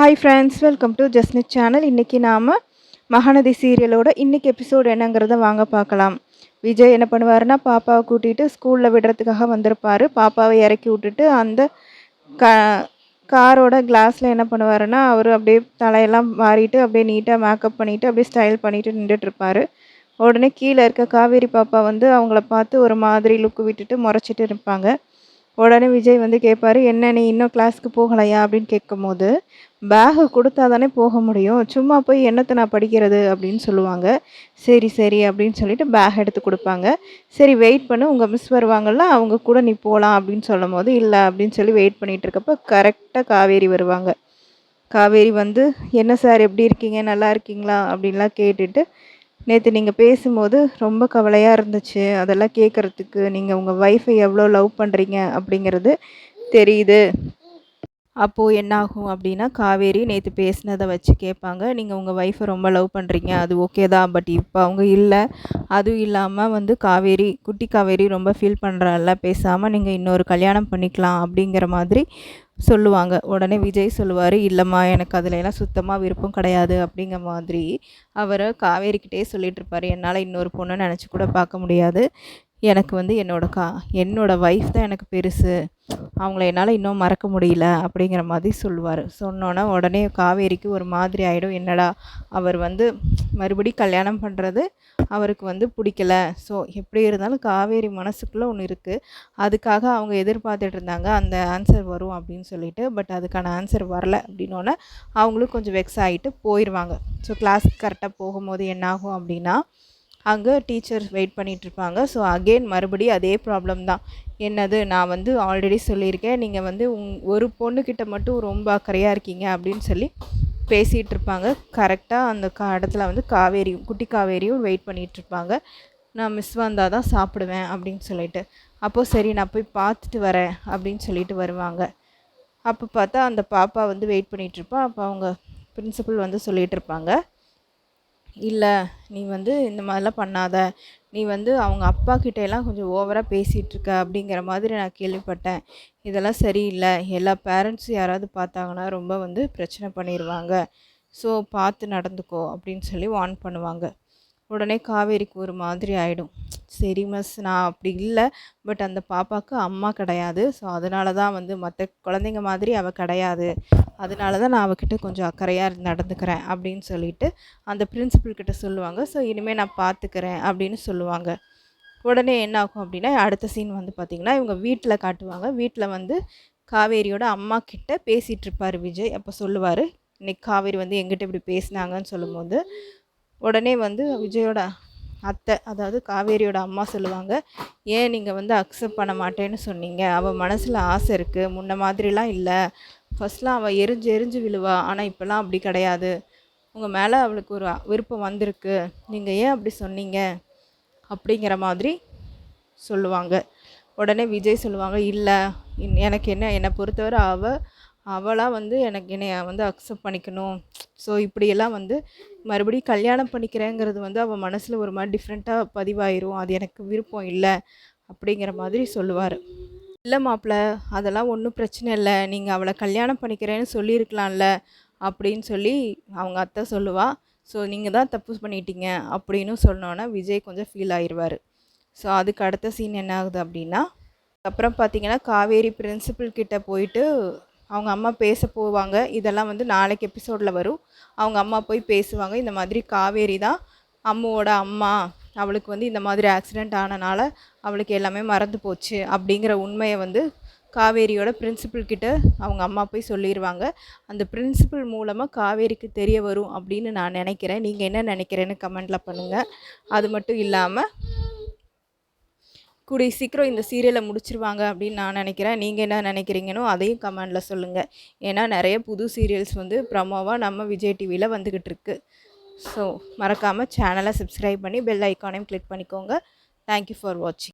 Hi friends, welcome to ஜஸ்னிட் channel. இன்றைக்கி நாம் மகாநதி சீரியலோட இன்றைக்கி எபிசோடு என்னங்கிறத வாங்க பார்க்கலாம். விஜய் என்ன பண்ணுவாருன்னா, பாப்பாவை கூட்டிகிட்டு ஸ்கூலில் விடுறதுக்காக வந்திருப்பார். பாப்பாவை இறக்கி விட்டுட்டு அந்த க காரோட கிளாஸில் என்ன பண்ணுவாருன்னா, அவர் அப்படியே தலையெல்லாம் வாரிட்டு அப்படியே நீட்டாக மேக்கப் பண்ணிவிட்டு அப்படியே ஸ்டைல் பண்ணிவிட்டு நின்றுட்டுருப்பார். உடனே கீழே இருக்க காவேரி பாப்பா வந்து அவங்கள பார்த்து ஒரு மாதிரி லுக்கு விட்டுட்டு முறைச்சிட்டு இருப்பாங்க. உடனே விஜய் வந்து கேட்பாரு, "என்ன நீ இன்னும் கிளாஸ்க்கு போகலையா?" அப்படின்னு கேட்கும்போது, "பேகு கொடுத்தா தானே போக முடியும். சும்மா போய் என்னத்த நான் படிக்கிறது?" அப்படின்னு சொல்லுவாங்க. "சரி சரி" அப்படின்னு சொல்லிட்டு பேக் எடுத்து கொடுப்பாங்க. "சரி வெயிட் பண்ணு, உங்கள் மிஸ் வருவாங்கள்ல, அவங்க கூட நீ போகலாம்" அப்படின்னு சொல்லும்போது, "இல்லை" அப்படின்னு சொல்லி வெயிட் பண்ணிகிட்டு இருக்கப்போ கரெக்டாக காவேரி வருவாங்க. காவேரி வந்து, "என்ன சார் எப்படி இருக்கீங்க? நல்லா இருக்கீங்களா?" அப்படின்லாம் கேட்டுட்டு, "நேற்று நீங்கள் பேசும்போது ரொம்ப கவலையாக இருந்துச்சு. அதெல்லாம் கேட்குறதுக்கு நீங்கள் உங்கள் ஒய்ஃபை எவ்வளோ லவ் பண்ணுறீங்க அப்படிங்கிறது தெரியுது." அப்போது என்னாகும் அப்படின்னா, காவேரி நேற்று பேசினதை வச்சு கேட்பாங்க. "நீங்கள் உங்கள் ஒய்ஃபை ரொம்ப லவ் பண்ணுறீங்க, அது ஓகே தான். பட் இப்போ அவங்க இல்லை. அதுவும் இல்லாமல் வந்து காவேரி, குட்டி காவேரி ரொம்ப ஃபீல் பண்ணுறாள்ல, பேசாமல் நீங்கள் இன்னொரு கல்யாணம் பண்ணிக்கலாம்" அப்படிங்கிற மாதிரி சொல்லுவாங்க. உடனே விஜய் சொல்லுவார், "இல்லைம்மா, எனக்கு அதுலலாம் சுத்தமாக விருப்பம் கிடையாது" அப்படிங்கிற மாதிரி அவர் காவேரிக்கிட்டே சொல்லிகிட்ருப்பார். "என்னால் இன்னொரு பொண்ணை நினச்சி கூட பார்க்க முடியாது. எனக்கு வந்து என்னோடய ஒய்ஃப் தான் எனக்கு பெருசு. அவங்கள என்னால் இன்னும் மறக்க முடியல" அப்படிங்கிற மாதிரி சொல்லுவார். சொன்னோன்னே உடனே காவேரிக்கு ஒரு மாதிரி ஆகிடும். என்னடா, அவர் வந்து மறுபடியும் கல்யாணம் பண்ணுறது அவருக்கு வந்து பிடிக்கல. ஸோ எப்படி இருந்தாலும் காவேரி மனசுக்குள்ளே ஒன்று இருக்குது. அதுக்காக அவங்க எதிர்பார்த்துட்டு இருந்தாங்க அந்த ஆன்சர் வரும் அப்படின்னு சொல்லிட்டு. பட் அதுக்கான ஆன்சர் வரல அப்படின்னோடனே அவங்களும் கொஞ்சம் வெக்ஸ் ஆகிட்டு போயிடுவாங்க. ஸோ கிளாஸுக்கு கரெக்டாக போகும்போது என்னாகும் அப்படின்னா, அங்கே டீச்சர் வெயிட் பண்ணிகிட்ருப்பாங்க. ஸோ அகெயின் மறுபடியும் அதே ப்ராப்ளம் தான். "என்னது, நான் வந்து ஆல்ரெடி சொல்லியிருக்கேன், நீங்கள் வந்து ஒரு பொண்ணுக்கிட்ட மட்டும் ரொம்ப அக்கறையாக இருக்கீங்க" அப்படின்னு சொல்லி பேசிகிட்ருப்பாங்க. கரெக்டாக அந்த இடத்துல வந்து குட்டி காவேரியும் வெயிட் பண்ணிகிட்ருப்பாங்க. "நான் மிஸ் வந்தால் தான் சாப்பிடுவேன்" அப்படின்னு சொல்லிட்டு. அப்போது "சரி, நான் போய் பார்த்துட்டு வரேன்" அப்படின்னு சொல்லிட்டு வருவாங்க. அப்போ பார்த்தா அந்த பாப்பா வந்து வெயிட் பண்ணிகிட்ருப்பா. அப்போ அவங்க பிரின்சிபல் வந்து சொல்லிகிட்ருப்பாங்க, "இல்லை, நீ வந்து இந்த மாதிரிலாம் பண்ணாத. நீ வந்து அவங்க அப்பா கிட்டேலாம் கொஞ்சம் ஓவராக பேசிகிட்ருக்க அப்படிங்கிற மாதிரி நான் கேள்விப்பட்டேன். இதெல்லாம் சரியில்லை. எல்லா பேரண்ட்ஸும் யாராவது பார்த்தாங்கன்னா ரொம்ப வந்து பிரச்சனை பண்ணிடுவாங்க. ஸோ பார்த்து நடந்துக்கோ" அப்படின்னு சொல்லி வார்ன் பண்ணுவாங்க. உடனே காவேரிக்கு ஒரு மாதிரி ஆகிடும். "சரி மிஸ், நான் அப்படி இல்லை. பட் அந்த பாப்பாவுக்கு அம்மா கிடையாது. ஸோ அதனால தான் வந்து மற்ற குழந்தைங்க மாதிரி அவள் கிடையாது. அதனால தான் நான் அவகிட்ட கொஞ்சம் அக்கறையாக நடந்துக்கிறேன்" அப்படின்னு சொல்லிட்டு அந்த பிரின்சிபல் கிட்ட சொல்லுவாங்க. "ஸோ இனிமேல் நான் பார்த்துக்கிறேன்" அப்படின்னு சொல்லுவாங்க. உடனே என்ன ஆகும் அப்படின்னா, அடுத்த சீன் வந்து பார்த்திங்கன்னா, இவங்க வீட்டில் காட்டுவாங்க. வீட்டில் வந்து காவேரியோட அம்மா கிட்ட பேசிகிட்ருப்பார் விஜய். அப்போ சொல்லுவார், "இன்னைக்கு காவேரி வந்து எங்கிட்ட இப்படி பேசினாங்கன்னு" சொல்லும்போது, உடனே வந்து விஜயோட அத்தை, அதாவது காவேரியோட அம்மா சொல்லுவாங்க, "ஏன் நீங்கள் வந்து அக்செப்ட் பண்ண மாட்டேன்னு சொன்னீங்க? அவள் மனசில் ஆசை இருக்குது. முன்ன மாதிரிலாம் இல்லை. ஃபஸ்ட்லாம் அவள் எரிஞ்சு எரிஞ்சு விழுவா. ஆனால் இப்போல்லாம் அப்படி கிடையாது. உங்கள் மேலே அவளுக்கு ஒரு விருப்பம் வந்திருக்கு. நீங்கள் ஏன் அப்படி சொன்னீங்க?" அப்படிங்கிற மாதிரி சொல்லுவாங்க. உடனே விஜய் சொல்லுவாங்க, "இல்லை, எனக்கு என்னை பொறுத்தவரை அவளாக வந்து என்னைய வந்து அக்செப்ட் பண்ணிக்கணும். ஸோ இப்படியெல்லாம் வந்து மறுபடியும் கல்யாணம் பண்ணிக்கிறேங்கிறது வந்து அவள் மனசில் ஒரு மாதிரி டிஃப்ரெண்ட்டாக பதிவாயிரும். அது எனக்கு விருப்பம் இல்லை" அப்படிங்கிற மாதிரி சொல்லுவார். "இல்லை மாப்பிள்ள, அதெல்லாம் ஒன்றும் பிரச்சனை இல்லை. நீங்கள் அவளை கல்யாணம் பண்ணிக்கிறேன்னு சொல்லியிருக்கலாம்ல" அப்படின்னு சொல்லி அவங்க அத்தை சொல்லுவா. "ஸோ நீங்கள் தான் தப்பு பண்ணிட்டீங்க" அப்படின்னு சொன்னோன்னே விஜய் கொஞ்சம் ஃபீல் ஆயிடுவார். ஸோ அதுக்கு அடுத்த சீன் என்ன ஆகுது அப்படின்னா, அப்புறம் பார்த்தீங்கன்னா, காவேரி பிரின்சிபல் கிட்ட போயிட்டு அவங்க அம்மா பேச போவாங்க. இதெல்லாம் வந்து நாளைக்கு எபிசோடில் வரும். அவங்க அம்மா போய் பேசுவாங்க. இந்த மாதிரி காவேரி தான் அம்முவோட அம்மா. அவளுக்கு வந்து இந்த மாதிரி ஆக்சிடெண்ட் ஆனனால அவளுக்கு எல்லாமே மறந்து போச்சு அப்படிங்கிற உண்மையை வந்து காவேரியோட பிரின்சிபல் கிட்ட அவங்க அம்மா போய் சொல்லிடுவாங்க. அந்த பிரின்சிபல் மூலமாக காவேரிக்கு தெரிய வரும் அப்படின்னு நான் நினைக்கிறேன். நீங்கள் என்ன நினைக்கிறேன்னு கமெண்டில் பண்ணுங்கள். அது மட்டும் இல்லாமல் கூடிய சீக்கிரம் இந்த சீரியலை முடிச்சிருவாங்க அப்படின்னு நான் நினைக்கிறேன். நீங்கள் என்ன நினைக்கிறீங்கன்னு அதையும் கமெண்டில் சொல்லுங்கள். ஏன்னா நிறைய புது சீரியல்ஸ் வந்து ப்ரமோவாக நம்ம விஜய் டிவியில் வந்துக்கிட்டு இருக்கு. ஸோ மறக்காமல் சேனலை சப்ஸ்கிரைப் பண்ணி பெல் ஐக்கானையும் கிளிக் பண்ணிக்கோங்க. தேங்க்யூ ஃபார் வாட்சிங்.